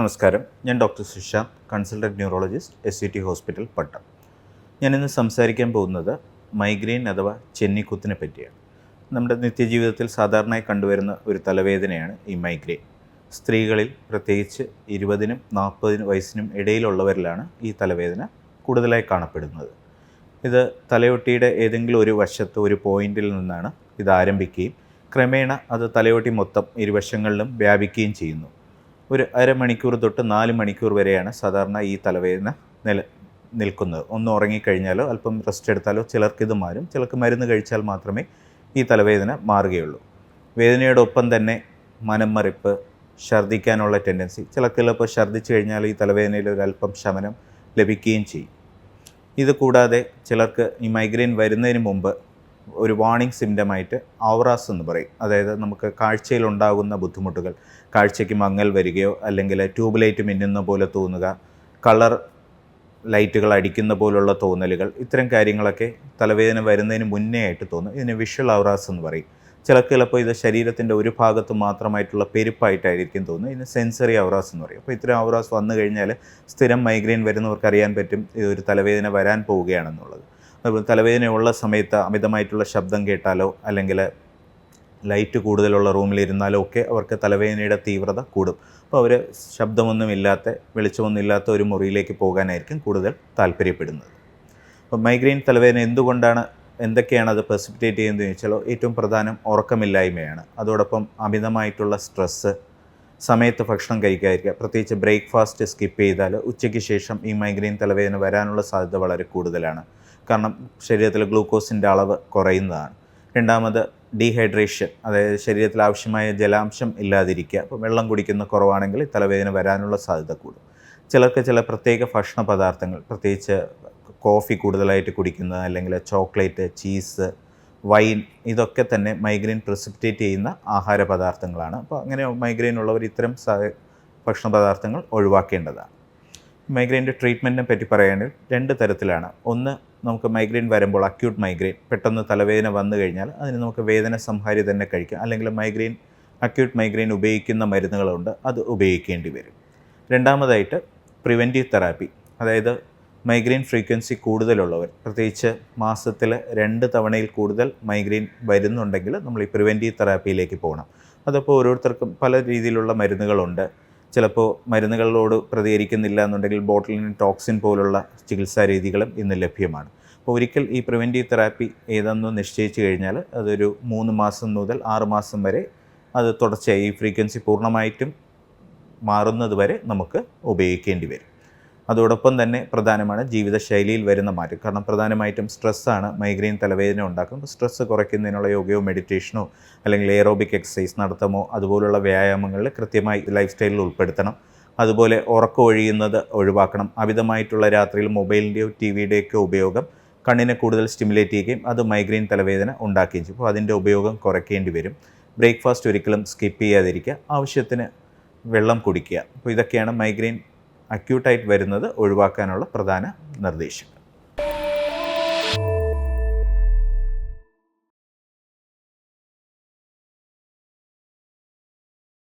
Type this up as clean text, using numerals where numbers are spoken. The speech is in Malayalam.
നമസ്കാരം, ഞാൻ doctor Sushant, consultant neurologist, SCT hospital, Pattom. ഞാനിന്ന് സംസാരിക്കാൻ പോകുന്നത് മൈഗ്രെയിൻ അഥവാ ചെന്നിക്കുത്തിനെ പറ്റിയാണ്. നമ്മുടെ നിത്യജീവിതത്തിൽ സാധാരണയായി കണ്ടുവരുന്ന ഒരു തലവേദനയാണ് ഈ മൈഗ്രെയിൻ. സ്ത്രീകളിൽ പ്രത്യേകിച്ച് 20നും 40 വയസ്സിനും ഇടയിലുള്ളവരിലാണ് ഈ തലവേദന കൂടുതലായി കാണപ്പെടുന്നത്. ഇത് തലയൊട്ടിയുടെ ഏതെങ്കിലും ഒരു വശത്ത് ഒരു പോയിന്റിൽ നിന്നാണ് ഇത് ആരംഭിക്കുകയും ക്രമേണ അത് തലയോട്ടി മൊത്തം ഇരുവശങ്ങളിലും വ്യാപിക്കുകയും ചെയ്യുന്നു. ഒരു അരമണിക്കൂർ തൊട്ട് 4 മണിക്കൂർ വരെയാണ് സാധാരണ ഈ തലവേദന നിൽക്കുന്നത്. ഒന്ന് ഉറങ്ങിക്കഴിഞ്ഞാലോ അല്പം റെസ്റ്റ് എടുത്താലോ ചിലർക്കിത് മാറും, ചിലർക്ക് മരുന്ന് കഴിച്ചാൽ മാത്രമേ ഈ തലവേദന മാറുകയുള്ളൂ. വേദനയോടൊപ്പം തന്നെ മനംമറിപ്പ്, ഛർദ്ദിക്കാനുള്ള ടെൻഡൻസി, ചിലപ്പോൾ ഛർദ്ദിച്ചു കഴിഞ്ഞാൽ ഈ തലവേദനയിൽ ഒരല്പം ശമനം ലഭിക്കുകയും ചെയ്യും. ഇത് കൂടാതെ ചിലർക്ക് ഈ മൈഗ്രെയിൻ വരുന്നതിന് മുമ്പ് ഒരു വാർണിംഗ് സിംറ്റമായിട്ട് ഔറാസ് എന്ന് പറയും. അതായത് നമുക്ക് കാഴ്ചയിലുണ്ടാകുന്ന ബുദ്ധിമുട്ടുകൾ, കാഴ്ചയ്ക്ക് മങ്ങൽ വരികയോ അല്ലെങ്കിൽ ട്യൂബ് ലൈറ്റ് മിന്നുന്ന പോലെ തോന്നുക, കളർ ലൈറ്റുകൾ അടിക്കുന്ന പോലുള്ള തോന്നലുകൾ, ഇത്തരം കാര്യങ്ങളൊക്കെ തലവേദന വരുന്നതിന് മുന്നേ ആയിട്ട് തോന്നും. ഇതിന് വിഷ്വൽ ഔറാസ് എന്ന് പറയും. ചിലപ്പോൾ ഇത് ശരീരത്തിൻ്റെ ഒരു ഭാഗത്ത് മാത്രമായിട്ടുള്ള പെരുപ്പായിട്ടായിരിക്കും തോന്നുന്നത്. ഇതിന് സെൻസറി ഔറാസ് എന്ന് പറയും. അപ്പോൾ ഇത്തരം ഔറാസ് വന്നു കഴിഞ്ഞാൽ സ്ഥിരം മൈഗ്രെയിൻ വരുന്നവർക്ക് അറിയാൻ പറ്റും ഇതൊരു തലവേദന വരാൻ പോവുകയാണെന്നുള്ളത്. അതുപോലെ തലവേദനയുള്ള സമയത്ത് അമിതമായിട്ടുള്ള ശബ്ദം കേട്ടാലോ അല്ലെങ്കിൽ ലൈറ്റ് കൂടുതലുള്ള റൂമിലിരുന്നാലോ ഒക്കെ അവർക്ക് തലവേദനയുടെ തീവ്രത കൂടും. അപ്പോൾ അവർ ശബ്ദമൊന്നുമില്ലാത്ത, വെളിച്ചമൊന്നുമില്ലാത്ത ഒരു മുറിയിലേക്ക് പോകാനായിരിക്കും കൂടുതൽ താല്പര്യപ്പെടുന്നത്. അപ്പോൾ മൈഗ്രെയിൻ തലവേദന എന്തൊക്കെയാണ് അത് പെർസിപ്പിറ്റേറ്റ് ചെയ്യുന്നത് ചോദിച്ചാൽ ഏറ്റവും പ്രധാനം ഉറക്കമില്ലായ്മയാണ്. അതോടൊപ്പം അമിതമായിട്ടുള്ള സ്ട്രെസ്സ്, സമയത്ത് ഭക്ഷണം കഴിക്കാതിരിക്കുക, പ്രത്യേകിച്ച് ബ്രേക്ക്ഫാസ്റ്റ് സ്കിപ്പ് ചെയ്താൽ ഉച്ചയ്ക്ക് ശേഷം ഈ മൈഗ്രെയിൻ തലവേദന വരാനുള്ള സാധ്യത വളരെ കൂടുതലാണ്. കാരണം ശരീരത്തിലെ ഗ്ലൂക്കോസിൻ്റെ അളവ് കുറയുന്നതാണ്. രണ്ടാമത് ഡീഹൈഡ്രേഷൻ, അതായത് ശരീരത്തിൽ ആവശ്യമായ ജലാംശം ഇല്ലാതിരിക്കുക. അപ്പോൾ വെള്ളം കുടിക്കുന്ന കുറവാണെങ്കിൽ തലവേദന വരാനുള്ള സാധ്യത കൂടും. ചിലർക്ക് ചില പ്രത്യേക ഭക്ഷണ പദാർത്ഥങ്ങൾ, പ്രത്യേകിച്ച് കോഫി കൂടുതലായിട്ട് കുടിക്കുന്നത്, അല്ലെങ്കിൽ ചോക്ലേറ്റ്, ചീസ്, വൈൻ, ഇതൊക്കെ തന്നെ മൈഗ്രെയിൻ പ്രിസിപ്പിറ്റേറ്റ് ചെയ്യുന്ന ആഹാര പദാർത്ഥങ്ങളാണ്. അപ്പോൾ അങ്ങനെ മൈഗ്രെയിൻ ഉള്ളവർ ഇത്തരം ഭക്ഷണ പദാർത്ഥങ്ങൾ ഒഴിവാക്കേണ്ടതാണ്. മൈഗ്രെയിൻ്റെ ട്രീറ്റ്മെൻറ്റിനെ പറ്റി പറയുകയാണെങ്കിൽ 2 തരത്തിലാണ്. ഒന്ന്, നമുക്ക് മൈഗ്രെയിൻ വരുമ്പോൾ അക്യൂട്ട് മൈഗ്രെയിൻ പെട്ടെന്ന് തലവേദന വന്നു കഴിഞ്ഞാൽ അതിന് നമുക്ക് വേദന സംഹാരി തന്നെ കഴിക്കാം, അല്ലെങ്കിൽ അക്യൂട്ട് മൈഗ്രെയിൻ ഉപയോഗിക്കുന്ന മരുന്നുകളുണ്ട്, അത് ഉപയോഗിക്കേണ്ടി വരും. രണ്ടാമതായിട്ട് പ്രിവെൻറ്റീവ് തെറാപ്പി, അതായത് മൈഗ്രെയിൻ ഫ്രീക്വൻസി കൂടുതലുള്ളവർ, പ്രത്യേകിച്ച് മാസത്തിൽ 2 തവണയിൽ കൂടുതൽ മൈഗ്രെയിൻ വരുന്നുണ്ടെങ്കിൽ നമ്മൾ ഈ പ്രിവെൻറ്റീവ് തെറാപ്പിയിലേക്ക് പോകണം. അതപ്പോൾ ഓരോരുത്തർക്കും പല രീതിയിലുള്ള മരുന്നുകളുണ്ട്. ചിലപ്പോൾ മരുന്നുകളോട് പ്രതികരിക്കുന്നില്ല എന്നുണ്ടെങ്കിൽ ബോട്ടുലിൻ ടോക്സിൻ പോലുള്ള ചികിത്സാ രീതികളും ഇന്ന് ലഭ്യമാണ്. അപ്പോൾ ഒരിക്കൽ ഈ പ്രിവെൻറ്റീവ് തെറാപ്പി ഏതെന്ന് നിശ്ചയിച്ചു കഴിഞ്ഞാൽ അതൊരു 3 മാസം മുതൽ 6 മാസം വരെ അത് തുടർച്ചയായി ഈ ഫ്രീക്വൻസി പൂർണ്ണമായിട്ടും മാറുന്നത് വരെ നമുക്ക് ഉപയോഗിക്കേണ്ടി വരും. അതോടൊപ്പം തന്നെ പ്രധാനമാണ് ജീവിതശൈലിയിൽ വരുന്ന മാറ്റം. കാരണം പ്രധാനമായിട്ടും സ്ട്രെസ്സാണ് മൈഗ്രെയിൻ തലവേദന ഉണ്ടാക്കുന്നത്. സ്ട്രെസ്സ് കുറയ്ക്കുന്നതിനുള്ള യോഗയോ മെഡിറ്റേഷനോ അല്ലെങ്കിൽ എയറോബിക് എക്സസൈസ് നടത്തമോ അതുപോലുള്ള വ്യായാമങ്ങളിൽ കൃത്യമായി ലൈഫ് സ്റ്റൈലിൽ ഉൾപ്പെടുത്തണം. അതുപോലെ ഉറക്കം ഒഴിയുന്നത് ഒഴിവാക്കണം. അമിതമായിട്ടുള്ള രാത്രിയിൽ മൊബൈലിൻ്റെയോ TVയുടെയൊക്കെ ഉപയോഗം കണ്ണിനെ കൂടുതൽ സ്റ്റിമുലേറ്റ് ചെയ്യുകയും അത് മൈഗ്രെയിൻ തലവേദന ഉണ്ടാക്കുകയും ചെയ്യും. അപ്പോൾ അതിൻ്റെ ഉപയോഗം കുറയ്ക്കേണ്ടി വരും. ബ്രേക്ക്ഫാസ്റ്റ് ഒരിക്കലും സ്കിപ്പ് ചെയ്യാതിരിക്കുക. ആവശ്യത്തിന് വെള്ളം കുടിക്കുക. അപ്പോൾ ഇതൊക്കെയാണ് മൈഗ്രെയിൻ അക്യൂട്ടായിട്ട് വരുന്നത് ഒഴിവാക്കാനുള്ള പ്രധാന നിർദ്ദേശങ്ങൾ.